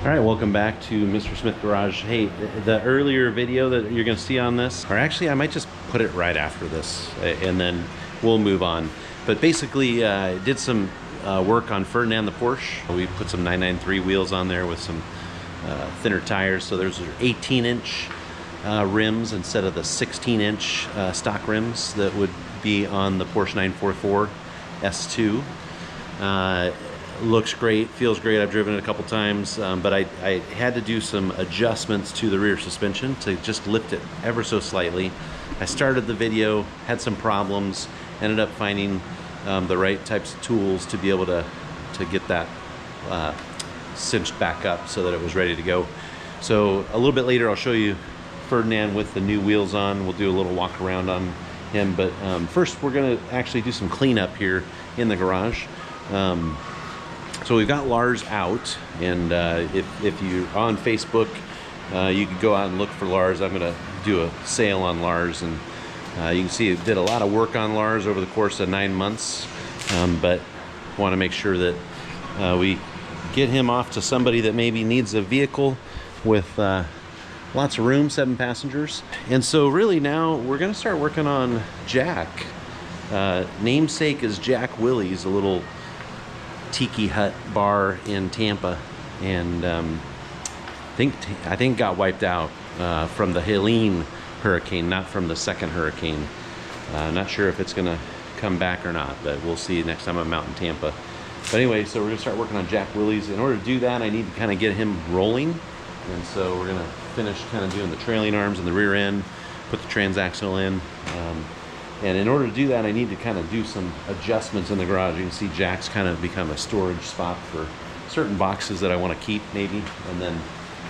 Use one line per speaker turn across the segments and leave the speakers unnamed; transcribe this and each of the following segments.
All right, welcome back to Mr. Smith Garage. Hey, the earlier video that you're gonna see on this, or actually I might just put it right after this and then we'll move on. But basically, did some work on Ferdinand the Porsche. We put some 993 wheels on there with some thinner tires. So there's 18-inch rims instead of the 16-inch stock rims that would be on the Porsche 944 S2. Looks great, feels great. I've driven it a couple times, but I had to do some adjustments to the rear suspension to just lift it ever so slightly. I started the video, had some problems, ended up finding the right types of tools to be able to get that cinched back up so that it was ready to go. So a little bit later I'll show you Ferdinand with the new wheels on. We'll do a little walk around on him, but first we're gonna actually do some cleanup here in the garage. So we've got Lars out, and if you're on Facebook, you can go out and look for Lars. I'm gonna do a sale on Lars, and you can see I did a lot of work on Lars over the course of 9 months, but want to make sure that we get him off to somebody that maybe needs a vehicle with lots of room, 7 passengers. And so really now we're gonna start working on Jack. Namesake is Jack Willie's, a little tiki hut bar in Tampa, and I think got wiped out from the Helene hurricane, not from the second hurricane. Not sure if it's gonna come back or not, but we'll see next time I'm out in Tampa. But anyway, so we're gonna start working on Jack Willie's. In order to do that, I need to kind of get him rolling, and so we're gonna finish kind of doing the trailing arms and the rear end, put the transaxle in. And in order to do that, I need to kind of do some adjustments in the garage. You can see Jack's kind of become a storage spot for certain boxes that I want to keep maybe. And then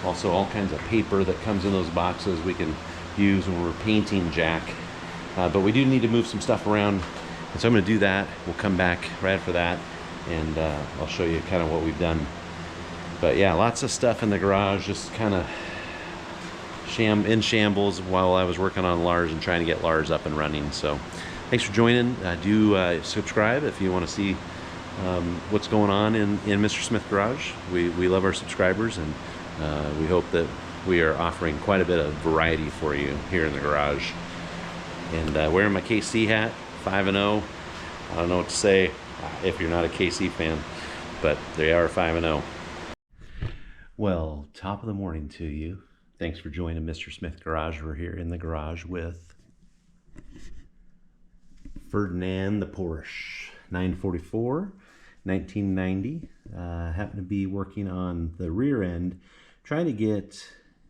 also all kinds of paper that comes in those boxes we can use when we're painting Jack. But we do need to move some stuff around. And so I'm going to do that. We'll come back right after that, and I'll show you kind of what we've done. But yeah, lots of stuff in the garage, just kind of in shambles while I was working on Lars and trying to get Lars up and running. So thanks for joining. Do subscribe if you want to see what's going on in Mr. Smith Garage. We love our subscribers, and we hope that we are offering quite a bit of variety for you here in the garage. And wearing my KC hat, 5-0. I don't know what to say if you're not a KC fan, but they are 5-0. Well, top of the morning to you. Thanks for joining Mr. Smith Garage. We're here in the garage with Ferdinand the Porsche 944, 1990. Happen to be working on the rear end, trying to get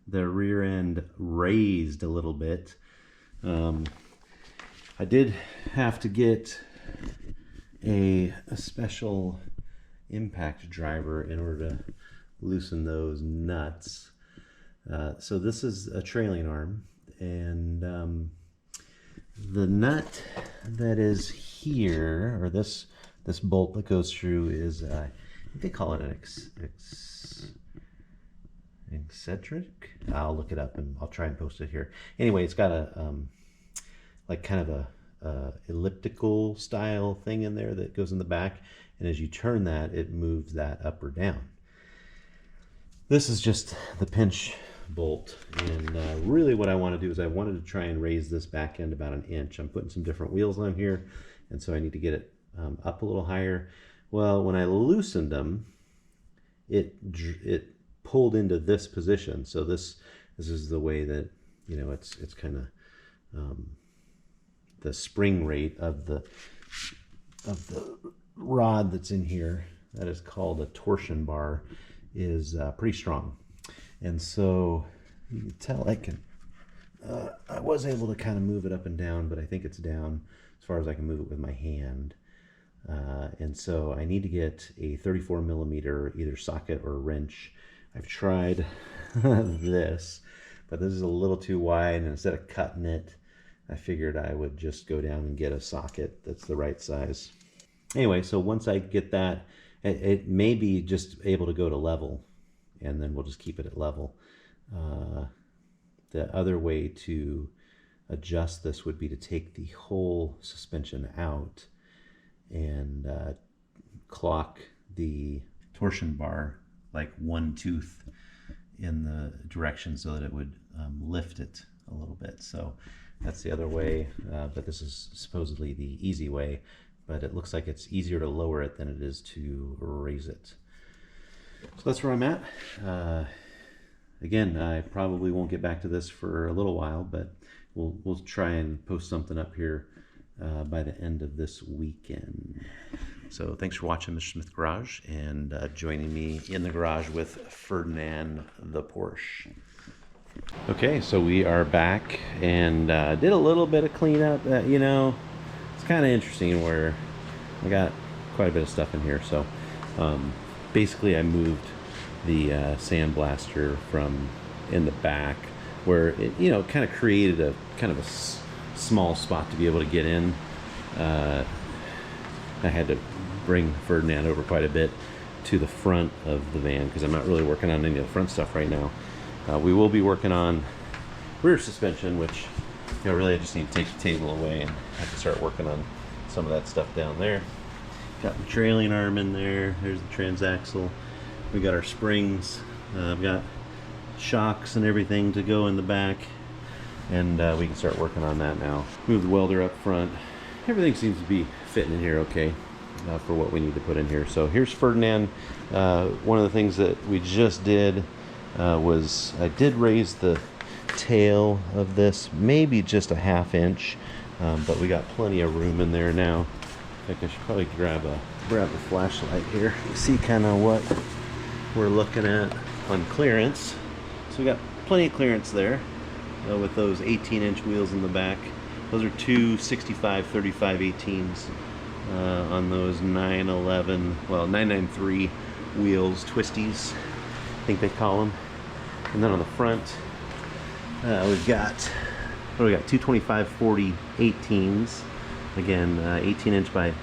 the rear end raised a little bit. I did have to get a special impact driver in order to loosen those nuts. So this is a trailing arm, and the nut that is here, or this bolt that goes through, is I think they call it an eccentric. I'll look it up and I'll try and post it here. Anyway, it's got a like kind of a elliptical style thing in there that goes in the back, and as you turn that, it moves that up or down. This is just the pinch bolt, and really what I want to do is I wanted to try and raise this back end about 1 inch. I'm putting some different wheels on here, and so I need to get it up a little higher. Well, when I loosened them, it pulled into this position. So this is the way that, you know, it's kind of the spring rate of the rod that's in here, that is called a torsion bar, is pretty strong. And so you can tell I was able to kind of move it up and down, but I think it's down as far as I can move it with my hand. And so I need to get a 34 millimeter either socket or wrench. I've tried this, but this is a little too wide, and instead of cutting it, I figured I would just go down and get a socket that's the right size. Anyway, so once I get that, it may be just able to go to level, and then we'll just keep it at level. The other way to adjust this would be to take the whole suspension out and clock the torsion bar like one tooth in the direction so that it would lift it a little bit. So that's the other way, but this is supposedly the easy way, but it looks like it's easier to lower it than it is to raise it. So that's where I'm at. Again, I probably won't get back to this for a little while, but we'll try and post something up here by the end of this weekend. So thanks for watching Mr. Smith Garage and joining me in the garage with Ferdinand the Porsche. Okay, so we are back and did a little bit of cleanup. You know, it's kind of interesting where I got quite a bit of stuff in here. So basically I moved the sandblaster from in the back where it, you know, kind of created a kind of a small spot to be able to get in. I had to bring Ferdinand over quite a bit to the front of the van because I'm not really working on any of the front stuff right now. We will be working on rear suspension, which, you know, really I just need to take the table away and have to start working on some of that stuff down there. Got the trailing arm in there. There's the transaxle. We got our springs. I've got shocks and everything to go in the back, and we can start working on that now. Move the welder up front. Everything seems to be fitting in here okay for what we need to put in here. So here's Ferdinand. One of the things that we just did was I did raise the tail of this maybe just a ½ inch, but we got plenty of room in there now. I think I should probably grab the flashlight here. You see kind of what we're looking at on clearance. So we got plenty of clearance there with those 18-inch wheels in the back. Those are two 65/35 18s on those 993 wheels, twisties, I think they call them. And then on the front, we've got, what do we got? 225/40 18s. Again, 18-inch by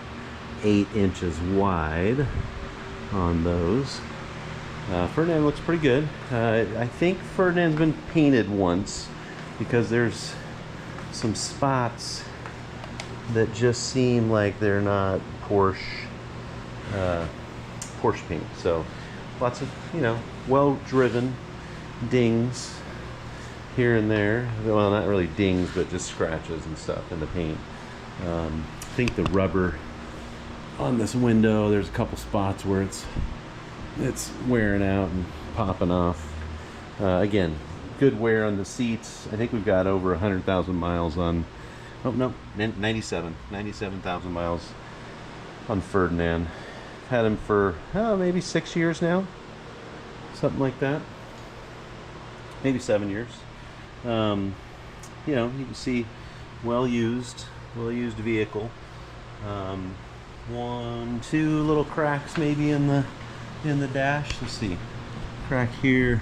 8 inches wide on those. Ferdinand looks pretty good. I think Ferdinand's been painted once because there's some spots that just seem like they're not Porsche paint. So lots of, you know, well-driven dings here and there. Well, not really dings, but just scratches and stuff in the paint. I think the rubber on this window, there's a couple spots where it's wearing out and popping off. Again, good wear on the seats. I think we've got over 100,000 miles on, oh no, 97,000 miles on Ferdinand. Had him for maybe 6 years now, something like that, maybe 7 years. You know, you can see well used vehicle. 1, 2 little cracks maybe in the dash. Let's see, crack here,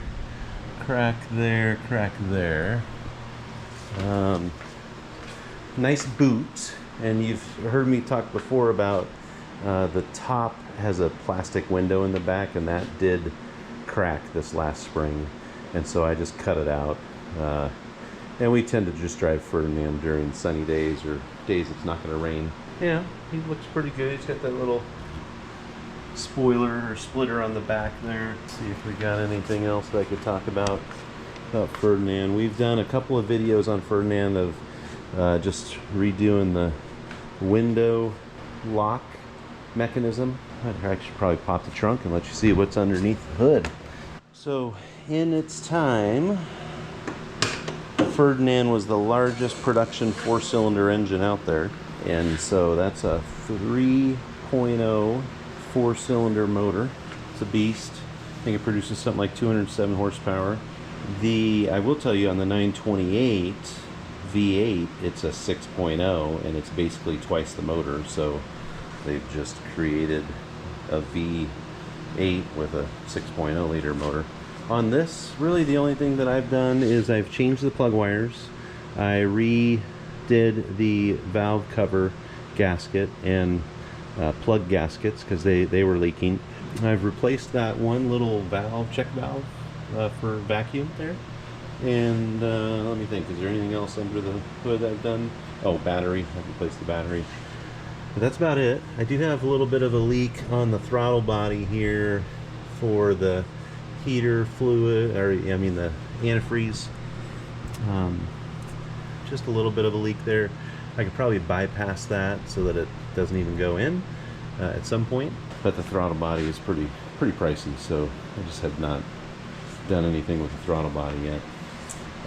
crack there, crack there. Nice boot. And you've heard me talk before about the top has a plastic window in the back, and that did crack this last spring, and so I just cut it out. And we tend to just drive Ferdinand during sunny days or days it's not going to rain. Yeah, he looks pretty good. He's got that little spoiler or splitter on the back there. Let's see if we got anything else that I could talk about Ferdinand. We've done a couple of videos on Ferdinand of just redoing the window lock mechanism. I should probably pop the trunk and let you see what's underneath the hood. So in its time, Ferdinand was the largest production 4-cylinder engine out there, and so that's a 3.0 4-cylinder motor. It's a beast. I think it produces something like 207 horsepower. I will tell you, on the 928 V8, it's a 6.0, and it's basically twice the motor. So they've just created a V8 with a 6.0 liter motor. On this, really the only thing that I've done is I've changed the plug wires. I redid the valve cover gasket and plug gaskets because they were leaking. I've replaced that one little valve, check valve for vacuum there. And let me think, is there anything else under the hood I've done? Oh, battery. I've replaced the battery. But that's about it. I do have a little bit of a leak on the throttle body here for the heater fluid, or I mean the antifreeze. Just a little bit of a leak there. I could probably bypass that so that it doesn't even go in at some point. But the throttle body is pretty pricey, so I just have not done anything with the throttle body yet.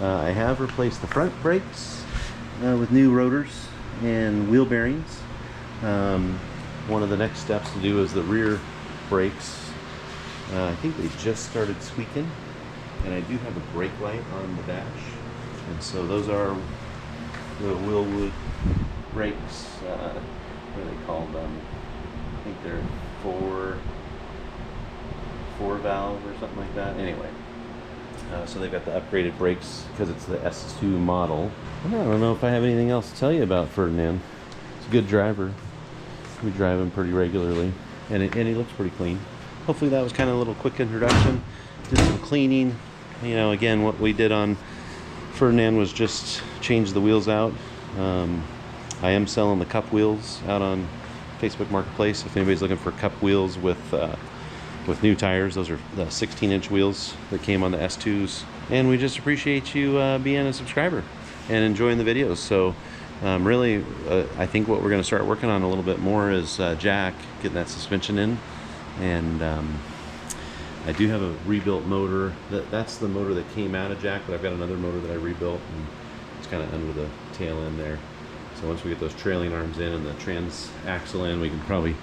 I have replaced the front brakes with new rotors and wheel bearings. One of the next steps to do is the rear brakes. I think they just started squeaking, and I do have a brake light on the dash, and so those are the Willwood brakes. What are they called? I think they're four valve or something like that. Anyway, so they've got the upgraded brakes because it's the S2 model. I don't know if I have anything else to tell you about Ferdinand. He's a good driver. We drive him pretty regularly, and he looks pretty clean. Hopefully that was kind of a little quick introduction. Did some cleaning. You know, again, what we did on Ferdinand was just change the wheels out. I am selling the cup wheels out on Facebook Marketplace. If anybody's looking for cup wheels with new tires, those are the 16-inch wheels that came on the S2s. And we just appreciate you being a subscriber and enjoying the videos. So really, I think what we're going to start working on a little bit more is Jack, getting that suspension in. And I do have a rebuilt motor. That's the motor that came out of Jack, but I've got another motor that I rebuilt, and it's kind of under the tail end there. So once we get those trailing arms in and the trans axle in, we can probably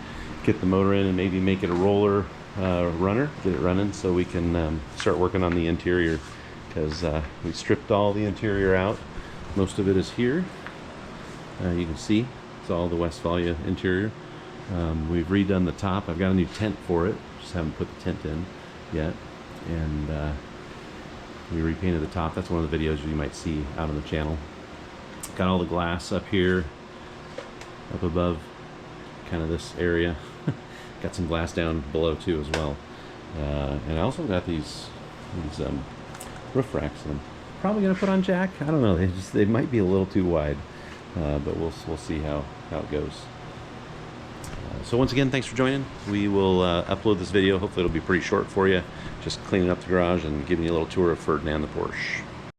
get the motor in and maybe make it a roller runner, get it running, so we can start working on the interior, because we stripped all the interior out. Most of it is here. You can see it's all the Westfalia interior. We've redone the top. I've got a new tent for it, just haven't put the tent in yet. And we repainted the top. That's one of the videos you might see out on the channel. Got all the glass up here, up above kind of this area. Got some glass down below too as well. And I also got these roof racks that I'm probably gonna put on Jack. I don't know, they might be a little too wide, but we'll see how it goes. So once again, thanks for joining. We will upload this video. Hopefully it'll be pretty short for you. Just cleaning up the garage and giving you a little tour of Ferdinand the Porsche.